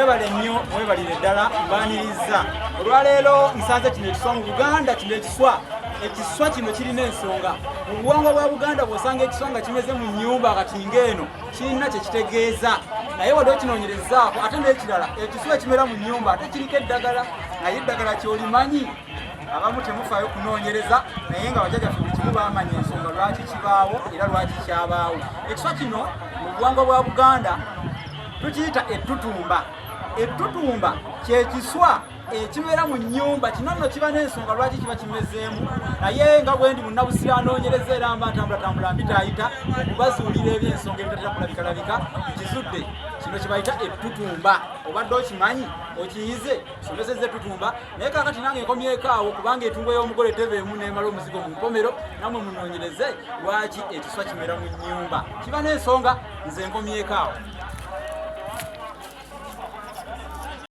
mwebale nnyo mwebalire ddala mbaniriza olwaleero nsanze kino ekiswa mu Buganda kino ekiswa kino kirina ensonga mu buwangwa bwa Buganda bw'osanga ekiswa nga kimeze mu nnyumba kati ng'eno kirina kye kitegeeza naye wadde okinoonyerezaako ate n'ekirala ekiswa ekimera mu nnyumba ate kiriko eddagala naye eddagala ky'olimanyi abamu temufaayo kunoonyereza naye nga bajjajjaffe buli kimu baamanya ensonga lwaki kibaawo era lwaki kyabaawo. Ekiswa kino mu buwangwa bwa Buganda tukiyita ettutumba. Ettutumba kyekiswa ekibeera mu nnyumba. Kino nno kiba n'ensonga lwaki kiba kimezeemu naye nga bwe ndi Munnabusiro anoonyereza era mba ntambulatambula mbitaayita okubazuulira eby'ensonga ebitatera kulabikalabika kizudde. Kino kye bayita ettutumba. Obadde okimanyi okiyize somesezza ettutumba naye kaakati nange nkomyeko awo kubanga etungo y'omugole tebeemu n'emala omuzigo mu nkomero nammwe munoonyereze lwaki ekiswa kimera mu nnyumba. Kiba n'ensonga nze nkomyeko awo.